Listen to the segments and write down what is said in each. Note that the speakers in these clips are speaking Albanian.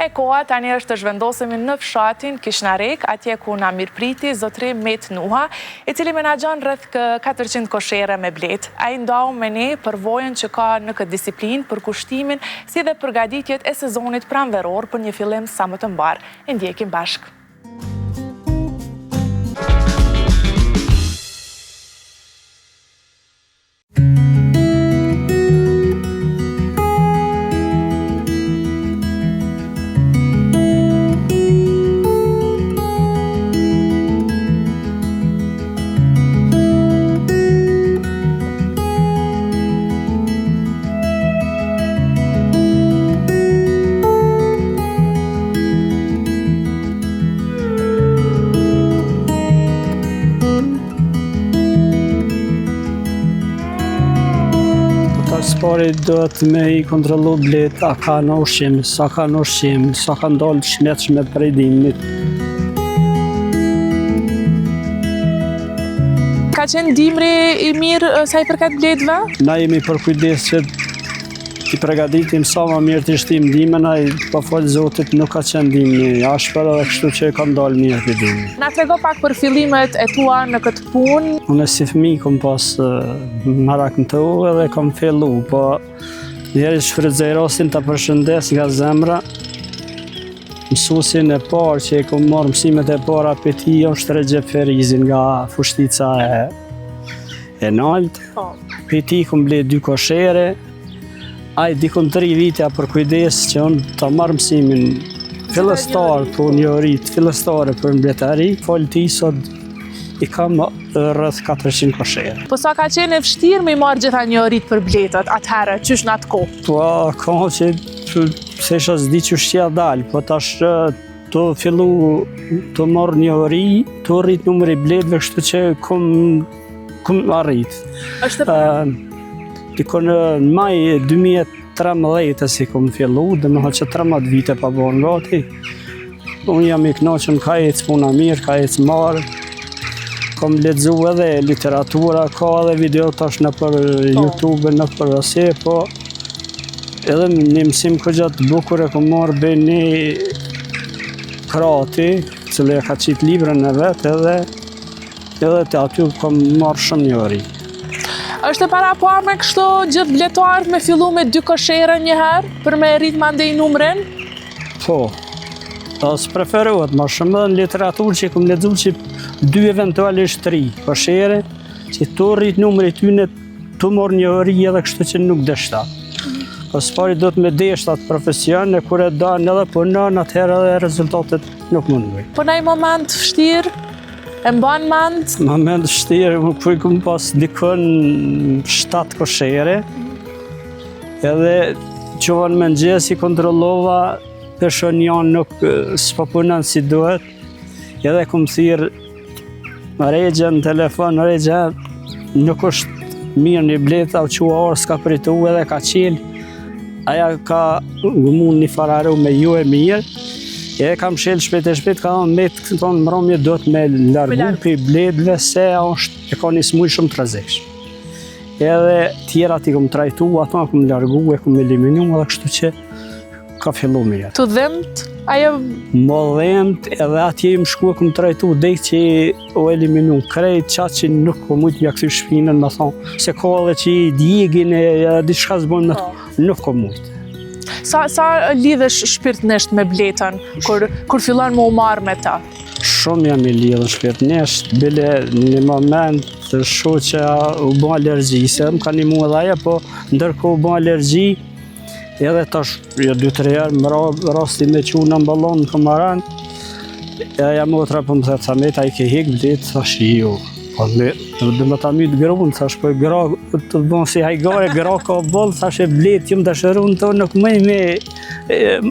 E koha tani është të zhvendosemi në fshatin Kishnarek, atje ku na mirëpriti zotri Met Nuha, i cili menaxhon rreth 400 koshere me blet. Ai ndau me ne përvojën që ka në këtë disiplinë për kushtimin, si dhe përgatitjet e sezonit pranveror për një fillim sa më të mbar. E ndjekim bashkë. Pari duhet me i kontrollu blet, a ka në ushqim, sa ka në ushqim, sa ka ndalë shmetshme prej dimnit. Ka qenë dimri i mirë sa i përket bletëve? Na jemi për kujdes që t'i përgatitim sa më mirë t'i shtim dimën, ai pa folë Zotit nuk ka qenë dimni ashpër edhe kështu që ka ndalë mirë për dimni. Na trego pak për fillimet e tua në këtë punë. Unë si fëmijë kom pas marak në të u edhe kom fillu, po njeri shfrytëzoj rastin ta përshëndes nga zemra. Mësuesin e parë që e kom marrë mësimet e para për ti është Recep Ferizi nga Fushtica e Nalt. Për ti kom ble 2 koshere. Ai dikon 3 vite për kujdes që unë ta marrë mësimin fillestar, po njohuritë fillestare për mbretëri. Folë ti sot i kam rreth 400 koshere. Po sa ka qenë e vështirë me marrë gjitha njohuritë për bletët atëherë, qysh në atë kohë? Po ka që se isha s'di që shqia dalë, po tash të fillu të marrë njohuri, të rrit numëri bletëve, kështu që kum arrit. Dikon në maj 2013 si kom fillu, dhe me që 13 vite pa bon gati. Unë jam i knoqën ka ecë puna mirë, ka ecë marë. Kom lexu edhe literatura, ka edhe video tash në për YouTube, në për asje, po edhe një mësim këgjat bukur e kom marrë bëj një krati, cili e ka qitë librën e vetë edhe të aty kom marrë shumë njohuri. Është e para me kështu gjithë bletuarët me fillu me 2 koshere njëherë për me rritë mandej numrin? Po, as preferohet ma shumë dhe në literaturë që kom lexu që 2 eventualisht 3 koshere që të rritë numri tyne të morë njohuri edhe kështu që nuk deshta. Pas pari do të me deshta të profesion e kur e danë edhe punon atëherë edhe rezultatet nuk munduj. Po në i moment vështirë? E mban mend? Moment vështirë, më kuj kom pas dikon 7 koshere, edhe qovan me ngjes i kontrollova, peshon janë nuk s'po punon si duhet, edhe kom thirr Regja në telefon, Regja nuk është mirë një bleta, u qua orë s'ka pritu edhe ka qilë, aja ka mund një fararu me ju e mirë, e kam shel shpejt e shpejt, ka me të tonë mëromje do të me largu për bledve se e ka një smuj shumë të rrezikshëm. Edhe tjera ti kom trajtu, ato kom largu e kom eliminu, edhe kështu që ka fillu mirë. Të dhimt? Ajo... Më dhimt, edhe atje im shku e kom trajtu, dhejt që o eliminu krejt, qatë që nuk ko mujtë mja këthy shpinën, më thonë, se ka edhe që i djegin e diçka zbojnë me to, nuk ko mujtë. Sa lidhesh shpirtnisht me bletën, kur fillon më u marrë me ta? Shumë jam i lidhë shpirtnisht, bile një moment të shu që u bo alergji, se më ka një mu edhe aja, po ndërko u bo alergji, edhe tash 2-3 herë më rasti me që në ballon në këmaran, e aja më otra për më thërë, tha me ta i ke hek blet, thash jo. Dhe më ta mytë grunë, thash po gra të bënë si hajgare, gra ka bëllë, thash e blet, jëmë dëshërun të nuk mëj me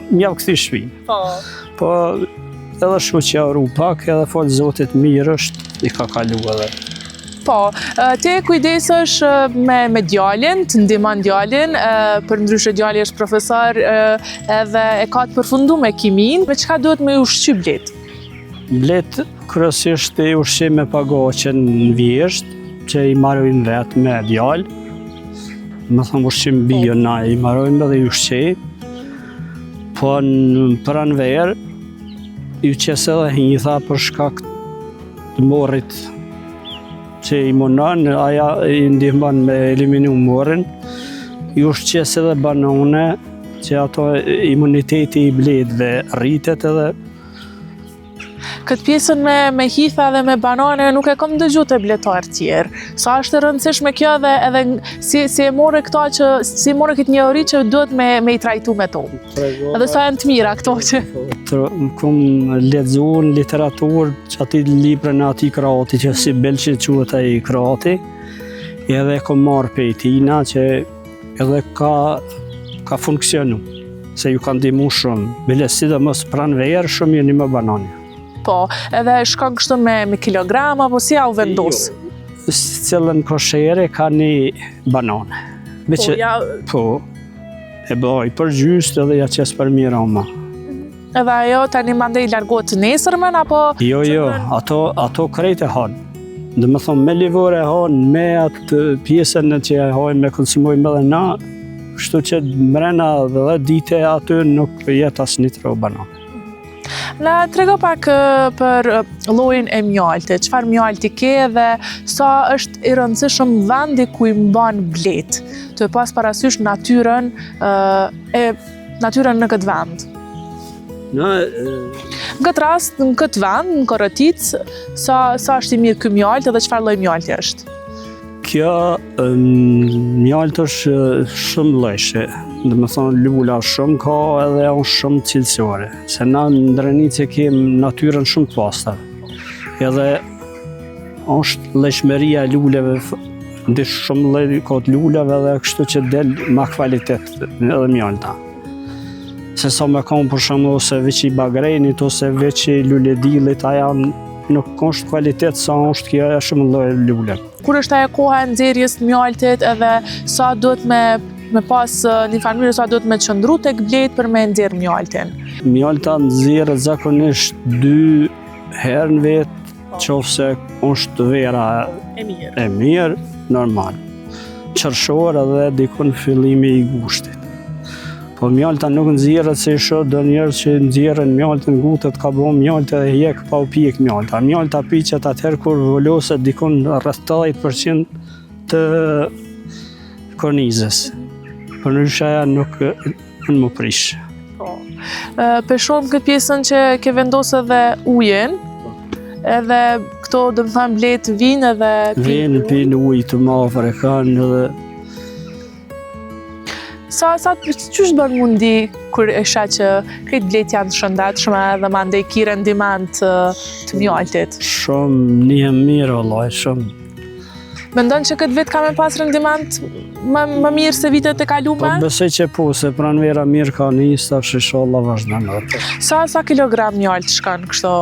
mjavë këthi shpinë. Po edhe shu që arru pak, edhe falë Zotit mirë është, i ka kalu edhe. Po, te kujdesesh me djalin, të ndihmon djalin, për ndryshe djali është profesor edhe e ka të përfundu me kimin, me çka duhet me ushqy blet? Blet kryesisht i ushqim me pagaqen në vjesht, që i marrojnë vetë me djalë. Më thëmë ushqim bio na i marrojnë dhe i ushqim. Po në pranverë, ju qesë edhe hinjitha për shkak të morit që i munon, aja i ndihman me eliminu morin. Ju qesë edhe banane, që ato imuniteti i bledhve rritet edhe. Këtë pjesën me hitha dhe me banane nuk e kom dëgju të bletarë tjerë. Sa është e rëndësishme kjo dhe edhe si e more këta që, si e more këtë njohuri që duhet me i trajtu me to. Edhe sa janë të mira këto që. Kom lexu në literaturë që ati librën e ati Kroati, që si belqi quhet ai Kroati, edhe kom marrë pe tina që edhe ka funksionu, se ju kanë ndihmu shumë. Bile sidomos pranverë shumë jeni me banane. Po, edhe shkon kështu me kilogram, apo si au vendos? Cilën koshere ka një banane. Po, e bëj për gjysë edhe ja qes për mirama. Edhe ajo tani mandej largohet të nesërmen, apo? Jo, ato krejt e hanë. Dhe me thonë, me livore e hanë, me atë pjesën që e hajnë me konsumojmë edhe na, kështu që mrena dhe dite aty nuk jetë as një tro banane. Na trego pak për llojin e mjaltit, çfarë mjalti ke dhe sa është i rëndësishëm vendi ku i mban blet, të pas parasysh natyrën në këtë vend. Në këtë rast, në këtë vend, në Korrëtic, sa është i mirë ky mjalt edhe çfarë lloj mjalti është? Kjo mjalt është shumë llojshë. Dhe me thonë, lula shumë ka edhe është shumë cilësore. Se na në Drenicë kemë natyrën shumë të pastër. Edhe është lëshmeria e luleve, ndi shumë lloj ka të luleve dhe kështu që del ma kvalitet edhe mjalta. Se sa me kam për shembull ose veç i bagrenit ose veç i luledillit, aja nuk është kvalitet sa është kjo shumë lloj lule. Kur është ajo koha e nxjerrjes të mjaltit edhe sa duhet me pas një farë sa duhet me qëndru tek blet për me nxjerr mjaltin? Mjalta nxjerret zakonisht 2 herë në vetë, qofse është vera e mirë, normal. Qershor edhe dikun fillimi i gushtit. Po mjalta nuk nxjerret se shoh do njerëz që nxjerrin mjaltin gutet ka bën mjaltë dhe hjek pa u pjek mjalta. Mjalta piqet atëherë kur voloset dikun rreth 80% të kornizës. Përndryshe aja nuk më prish. Peshon këtë pjesën që ke vendosë edhe ujin, edhe këto do të thënë blet vinë edhe pinë ujë të mafër e kanë edhe. Qysh bën mundi kur e sheh që këtë blet janë të shëndetshme edhe mandej ki rendiment të mjaltit? Shumë nihem mirë vallai, shumë. Mendon që këtë vit ka me pas rendiment më mirë se vitet e kalume? Po besoj që po, se pranvera mirë ka nis, tash inshallah vazhdon atë. Sa kilogram mjalt shkon kështu?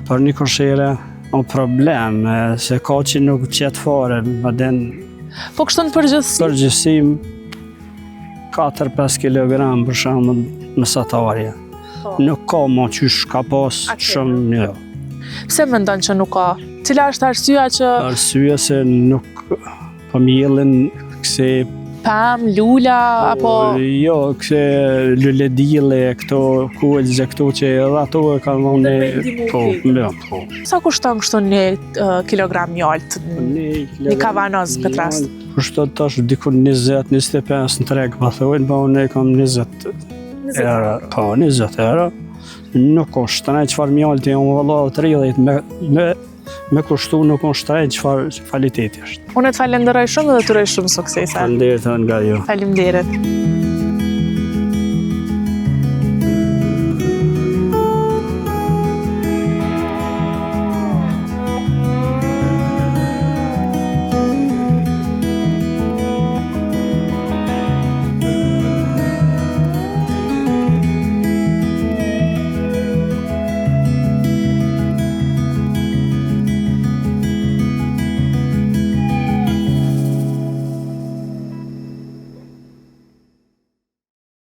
Për një koshere o problem, se ka që nuk qet fare, më den. Po kështu në përgjithësi? Përgjithësi 4-5 kilogram për shembull mesatarja. Nuk ka më qysh ka pas shumë një. Pse mendon që nuk ka? Cila është arsyeja që... Arsyeja se nuk po mjellin këse... Pam, lula, apo... Jo, këse luledile, këto kuelze, këto që edhe ato e ka në... Po. Sa kushton kështu një kilogram mjalt? Një kavanoz këtë rast? Kushton tash dikun 20-25 në treg, pa thojnë, pa unë e kam 20 euro. Po, 20 euro. Nuk është të nejtë qëfar mjalti, unë vëllohë 30 me kushtu nuk është të nejtë qëfar kvaliteti është. Unë të falenderoj shumë dhe të urej shumë suksesa. Faleminderit nga ju. Faleminderit.